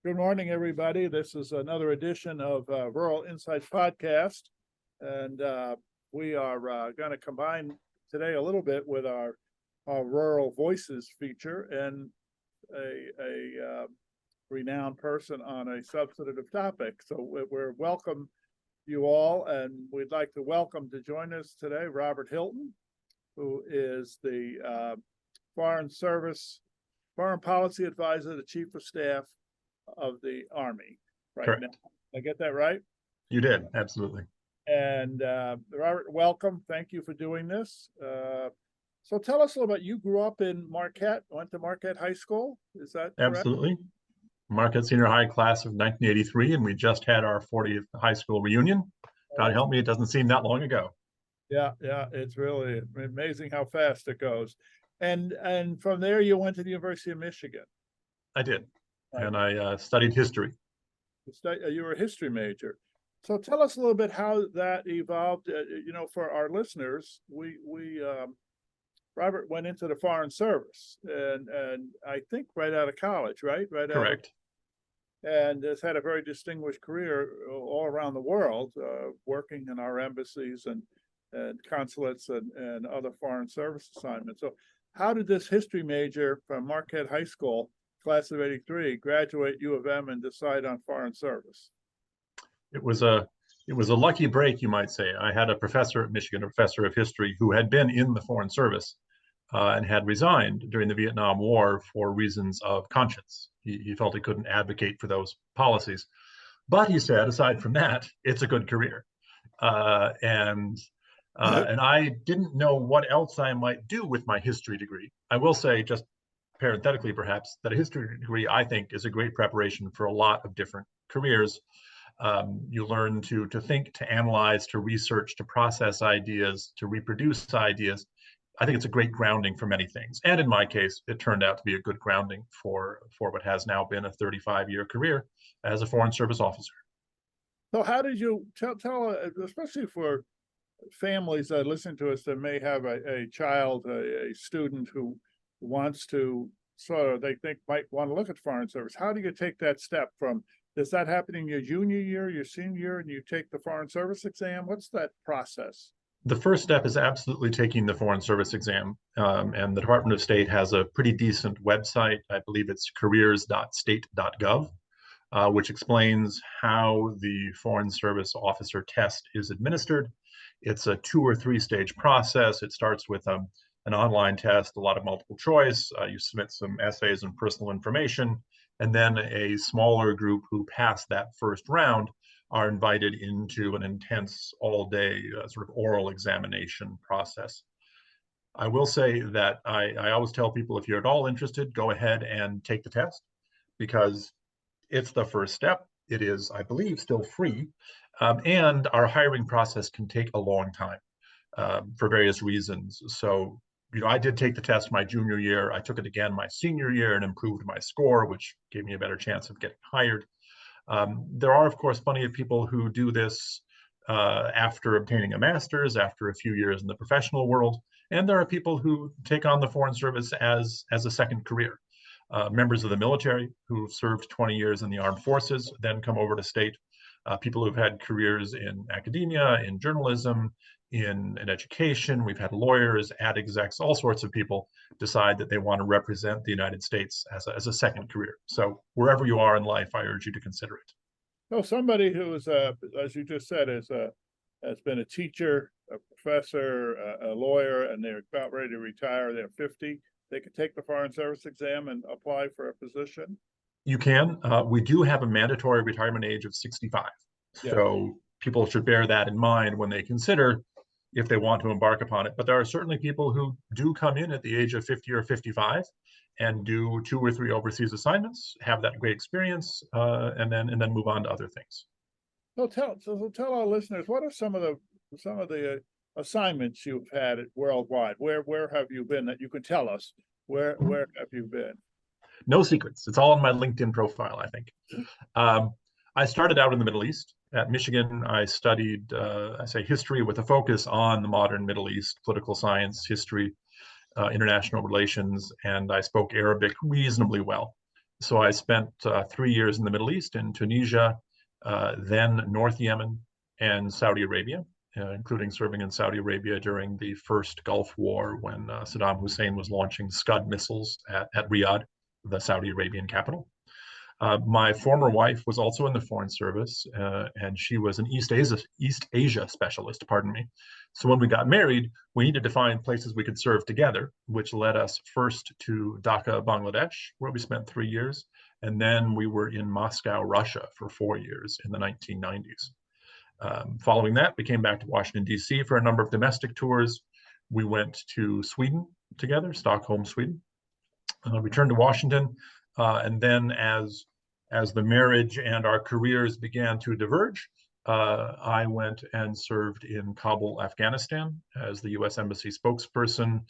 Good morning, everybody. This is another edition of Rural Insights Podcast, and we are going to combine today a little bit with our Rural Voices feature and a renowned person on a substantive topic. So we're welcome you all, and we'd like to welcome to join us today Robert Hilton, who is the Foreign Policy Advisor, the Chief of Staff of the Army right Correct. now. I get that right? You did, absolutely. And Robert, welcome. Thank you for doing this. So tell us a little bit. You grew up in Marquette, went to Marquette High School. Is that correct? Absolutely. Marquette Senior High class of 1983, and we just had our 40th high school reunion. God help me, it doesn't seem that long ago. Yeah, it's really amazing how fast it goes. And from there, you went to the University of Michigan. I did. Right. And I studied history. You were a history major. So tell us a little bit how that evolved. For our listeners, Robert went into the Foreign Service, and I think right out of college, right? Correct. And has had a very distinguished career all around the world, working in our embassies and consulates and other foreign service assignments. So how did this history major from Marquette High School, class of 83, graduate U of M and decide on foreign service? It was a lucky break, you might say. I had a professor at Michigan, a professor of history, who had been in the Foreign Service and had resigned during the Vietnam War for reasons of conscience. He felt he couldn't advocate for those policies. But he said, aside from that, it's a good career. And I didn't know what else I might do with my history degree. I will say, just parenthetically perhaps, that a history degree, I think, is a great preparation for a lot of different careers. You learn to think, to analyze, to research, to process ideas, to reproduce ideas. I think it's a great grounding for many things. And in my case, it turned out to be a good grounding for what has now been a 35-year career as a Foreign Service officer. So how did you tell, especially for families that listen to us that may have a child, a student who wants to they think might want to look at Foreign Service. How do you take that step from, does that happen in your junior year, your senior year, and you take the Foreign Service exam? What's that process? The first step is absolutely taking the Foreign Service exam. And the Department of State has a pretty decent website. I believe it's careers.state.gov, which explains how the Foreign Service officer test is administered. It's a 2 or 3 stage process. It starts with an online test, a lot of multiple choice. You submit some essays and personal information, and then a smaller group who pass that first round are invited into an intense all-day sort of oral examination process. I will say that I always tell people, if you're at all interested, go ahead and take the test, because it's the first step. It is, I believe, still free, and our hiring process can take a long time for various reasons. So, I did take the test my junior year. I took it again my senior year and improved my score, which gave me a better chance of getting hired. There are, of course, plenty of people who do this after obtaining a master's, after a few years in the professional world. And there are people who take on the Foreign Service as a second career. Members of the military who served 20 years in the armed forces then come over to state. People who've had careers in academia, in journalism, in education. We've had lawyers, ad execs, all sorts of people decide that they want to represent the United States as a second career. So wherever you are in life, I urge you to consider it. So somebody who is, as you just said, has been a teacher, a professor, a lawyer, and they're about ready to retire, they're 50, they can take the Foreign Service exam and apply for a position? You can. We do have a mandatory retirement age of 65. Yeah. So people should bear that in mind when they consider if they want to embark upon it. But there are certainly people who do come in at the age of 50 or 55 and do 2 or 3 overseas assignments, have that great experience, and then move on to other things. So tell our listeners, what are some of the assignments you've had worldwide? Where have you been that you can tell us? Where have you been? No secrets. It's all on my LinkedIn profile, I think. I started out in the Middle East. At Michigan, I studied, history with a focus on the modern Middle East, political science, history, international relations, and I spoke Arabic reasonably well. So I spent 3 years in the Middle East, in Tunisia, then North Yemen and Saudi Arabia, including serving in Saudi Arabia during the first Gulf War when Saddam Hussein was launching Scud missiles at Riyadh, the Saudi Arabian capital. My former wife was also in the Foreign Service, and she was an East Asia specialist, pardon me. So when we got married, we needed to find places we could serve together, which led us first to Dhaka, Bangladesh, where we spent 3 years. And then we were in Moscow, Russia for 4 years in the 1990s. Following that, we came back to Washington, D.C. for a number of domestic tours. We went to Sweden together, Stockholm, Sweden. Returned to Washington, and then as the marriage and our careers began to diverge, I went and served in Kabul, Afghanistan, as the U.S. Embassy spokesperson.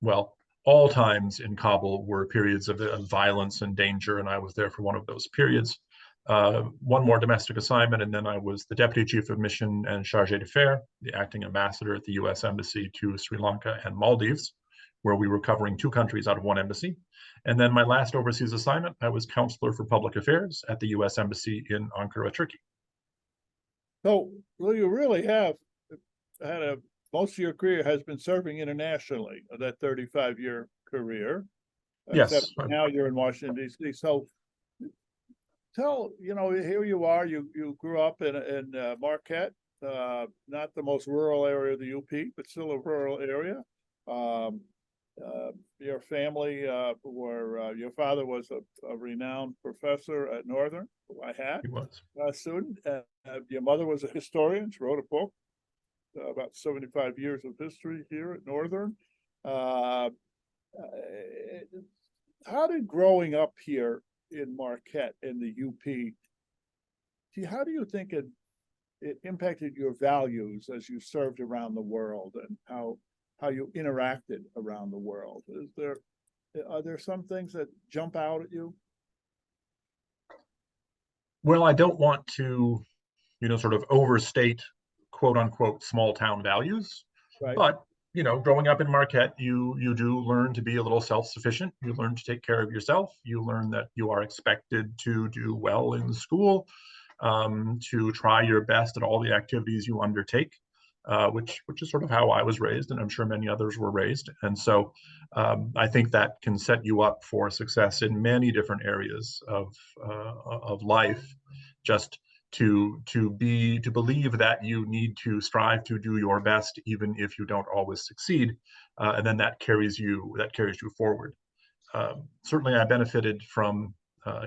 Well, all times in Kabul were periods of violence and danger, and I was there for one of those periods. One more domestic assignment, and then I was the Deputy Chief of Mission and Chargé d'Affaires, the acting ambassador at the U.S. Embassy to Sri Lanka and Maldives, where we were covering 2 countries out of 1 embassy. And then my last overseas assignment, I was counselor for public affairs at the U.S. Embassy in Ankara, Turkey. So, well, you really have had most of your career has been serving internationally, that 35-year career. Yes. Except now you're in Washington, D.C. So here you are, you grew up in Marquette, not the most rural area of the UP, but still a rural area. Your family your father was a renowned professor at Northern, who I had. He was a student. Your mother was a historian. She wrote a book about 75 years of history here at Northern. How did growing up here in Marquette in the UP, how do you think it impacted your values as you served around the world, and how you interacted around the world? Are there some things that jump out at you? Well, I don't want to, sort of overstate quote unquote small town values, Right. But growing up in Marquette, you do learn to be a little self-sufficient. You learn to take care of yourself. You learn that you are expected to do well in school, to try your best at all the activities you undertake, which is sort of how I was raised, and I'm sure many others were raised. And so I think that can set you up for success in many different areas of life. Just to believe that you need to strive to do your best, even if you don't always succeed, and then that carries you forward. Certainly, I benefited from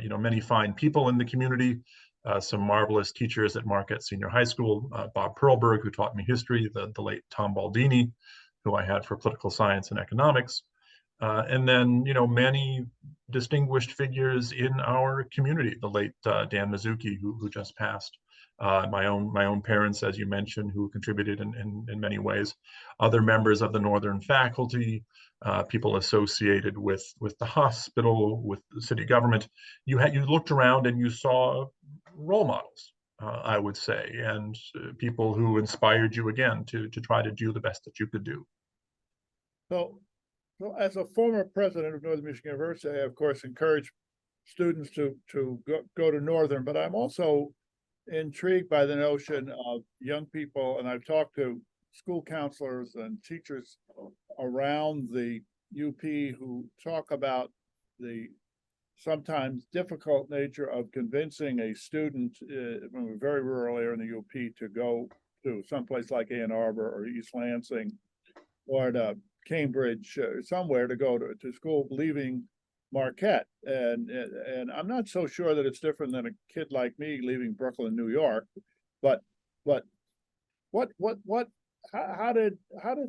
many fine people in the community. Some marvelous teachers at Marquette Senior High School, Bob Perlberg, who taught me history, the late Tom Baldini, who I had for political science and economics, and then many distinguished figures in our community. The late Dan Mizuki, who just passed. My own parents, as you mentioned, who contributed in many ways. Other members of the Northern faculty, people associated with the hospital, with the city government. You looked around and you saw role models, I would say, and people who inspired you again to try to do the best that you could do. So as a former president of Northern Michigan University, I, of course, encourage students to go to Northern, but I'm also intrigued by the notion of young people, and I've talked to school counselors and teachers around the UP who talk about the sometimes difficult nature of convincing a student from a very rural area in the UP to go to someplace like Ann Arbor or East Lansing or to Cambridge, somewhere to go to school, leaving Marquette. And I'm not so sure that it's different than a kid like me leaving Brooklyn, New York. But how did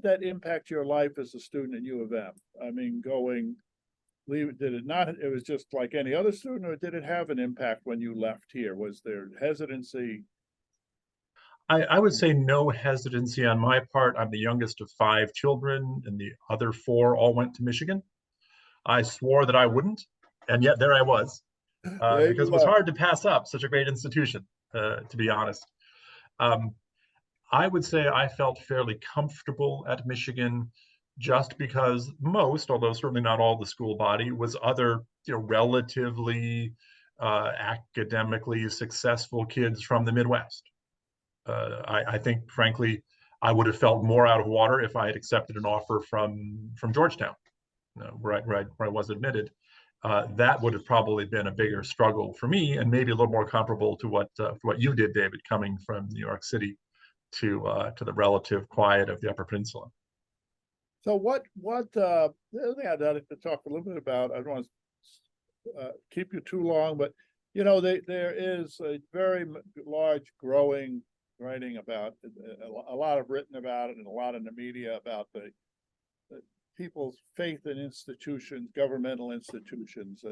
that impact your life as a student at U of M? I mean, did it not, it was just like any other student, or did it have an impact when you left here? Was there hesitancy? I would say no hesitancy on my part. I'm the youngest of 5 children, and the other 4 all went to Michigan. I swore that I wouldn't, and yet there I was, because it was hard to pass up such a great institution, to be honest. I would say I felt fairly comfortable at Michigan just because most, although certainly not all the school body, was other, relatively academically successful kids from the Midwest. I think, frankly, I would have felt more out of water if I had accepted an offer from Georgetown, where I was admitted. That would have probably been a bigger struggle for me, and maybe a little more comparable to what you did, David, coming from New York City to the relative quiet of the Upper Peninsula. So the other thing I'd like to talk a little bit about, I don't want to keep you too long, but there is a very large growing writing about a lot of written about it, and a lot in the media about the people's faith in institutions, governmental institutions,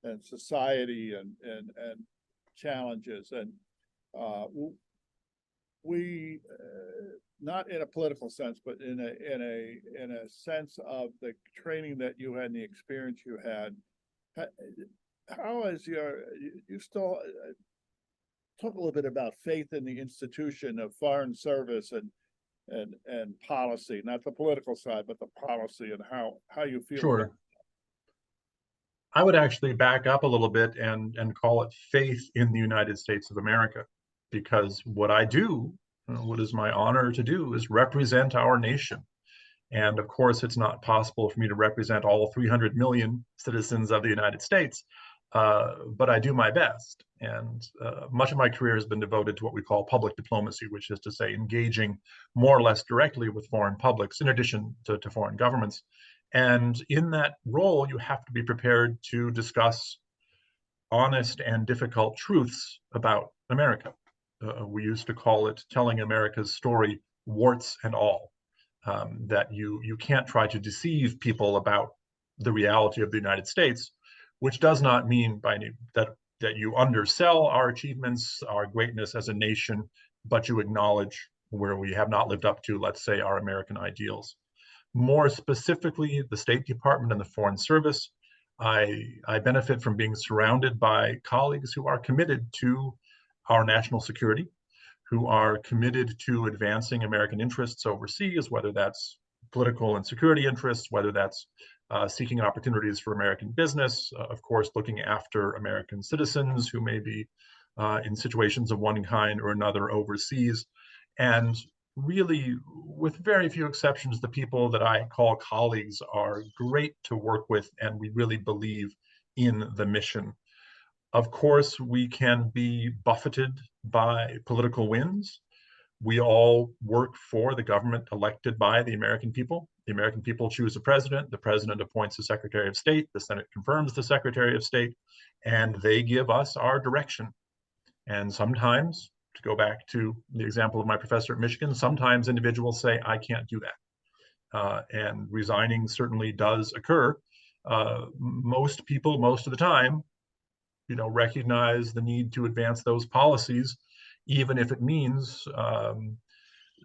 and society, and challenges, and we not in a political sense, but in a sense of the training that you had and the experience you had. How is you still talk a little bit about faith in the institution of foreign service and policy, not the political side, but the policy, and how you feel about Sure. I would actually back up a little bit and call it faith in the United States of America, because what I do, what is my honor to do, is represent our nation. And of course, it's not possible for me to represent all 300 million citizens of the United States, but I do my best. And much of my career has been devoted to what we call public diplomacy, which is to say engaging more or less directly with foreign publics, in addition to foreign governments. And in that role, you have to be prepared to discuss honest and difficult truths about America. We used to call it telling America's story, warts and all. That you can't try to deceive people about the reality of the United States, which does not mean that you undersell our achievements, our greatness as a nation, but you acknowledge where we have not lived up to, let's say, our American ideals. More specifically, the State Department and the Foreign Service, I benefit from being surrounded by colleagues who are committed to our national security, who are committed to advancing American interests overseas, whether that's political and security interests, whether that's seeking opportunities for American business, of course, looking after American citizens who may be in situations of one kind or another overseas. And really, with very few exceptions, the people that I call colleagues are great to work with, and we really believe in the mission. Of course, we can be buffeted by political winds. We all work for the government elected by the American people. The American people choose a president. The president appoints a secretary of state. The Senate confirms the secretary of state, and they give us our direction. And sometimes, to go back to the example of my professor at Michigan, sometimes individuals say, I can't do that. And resigning certainly does occur. Most people, most of the time, recognize the need to advance those policies, even if it means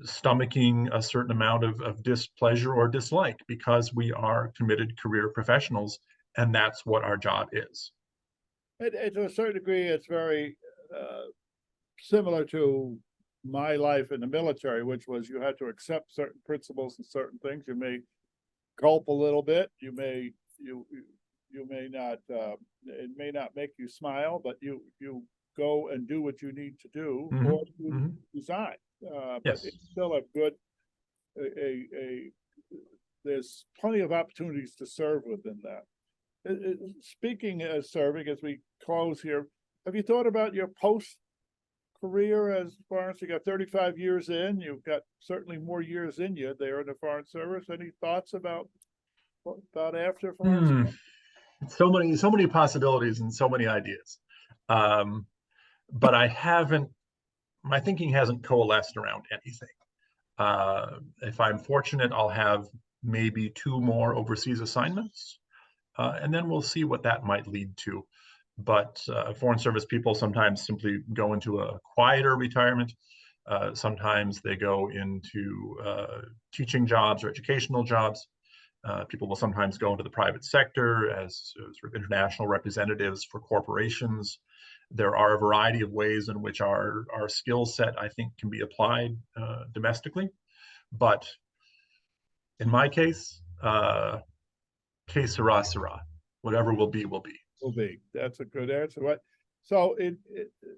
stomaching a certain amount of displeasure or dislike, because we are committed career professionals, and that's what our job is. To a certain degree, it's very similar to my life in the military, which was you had to accept certain principles and certain things. You may gulp a little bit. You may not, it may not make you smile, but you go and do what you need to do, or you resign. But Yes. it's still a good, there's plenty of opportunities to serve within that. Speaking of serving, as we close here, have you thought about your post-career as far as you got 35 years in? You've got certainly more years in you there in the Foreign Service. Any thoughts about after Foreign Service? So many possibilities and so many ideas. But my thinking hasn't coalesced around anything. If I'm fortunate, I'll have maybe 2 more overseas assignments, and then we'll see what that might lead to. But Foreign Service people sometimes simply go into a quieter retirement. Sometimes they go into teaching jobs or educational jobs. People will sometimes go into the private sector as sort of international representatives for corporations. There are a variety of ways in which our skill set, I think, can be applied domestically. But in my case, que sera, sera. Whatever will be, will be. Will be. That's a good answer. Right. So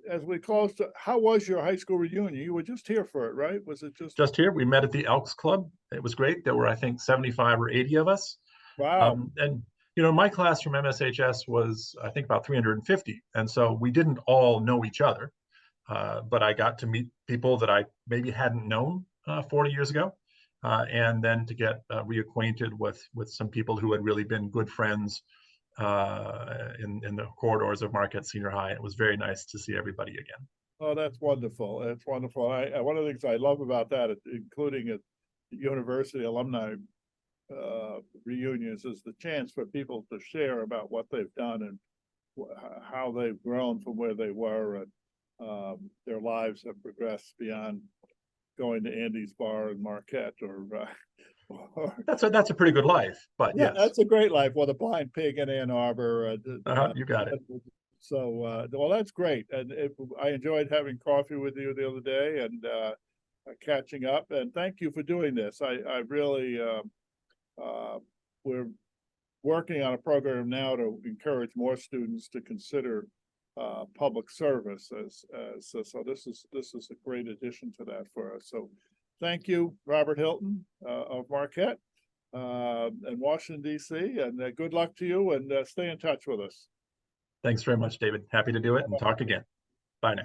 as we close, how was your high school reunion? You were just here for it, right? Was it Just here, we met at the Elks Club. It was great. There were, I think, 75 or 80 of us. Wow. And my class from MSHS was, I think, about 350. And so we didn't all know each other, but I got to meet people that I maybe hadn't known 40 years ago. And then to get reacquainted with some people who had really been good friends in the corridors of Marquette Senior High. It was very nice to see everybody again. Oh, that's wonderful. That's wonderful. One of the things I love about that, including at university alumni reunions, is the chance for people to share about what they've done and how they've grown from where they were, and their lives have progressed beyond going to Andy's bar in Marquette or that's a pretty good life, but yeah, yes, that's a great life. Well, the Blind Pig in Ann Arbor. you got it. So, well, that's great. And I enjoyed having coffee with you the other day and catching up. And thank you for doing this. I really, we're working on a program now to encourage more students to consider public service so this is a great addition to that for us. So thank you, Robert Hilton of Marquette and Washington, D.C. And good luck to you, and stay in touch with us. Thanks very much, David. Happy to do it and talk again. Bye now.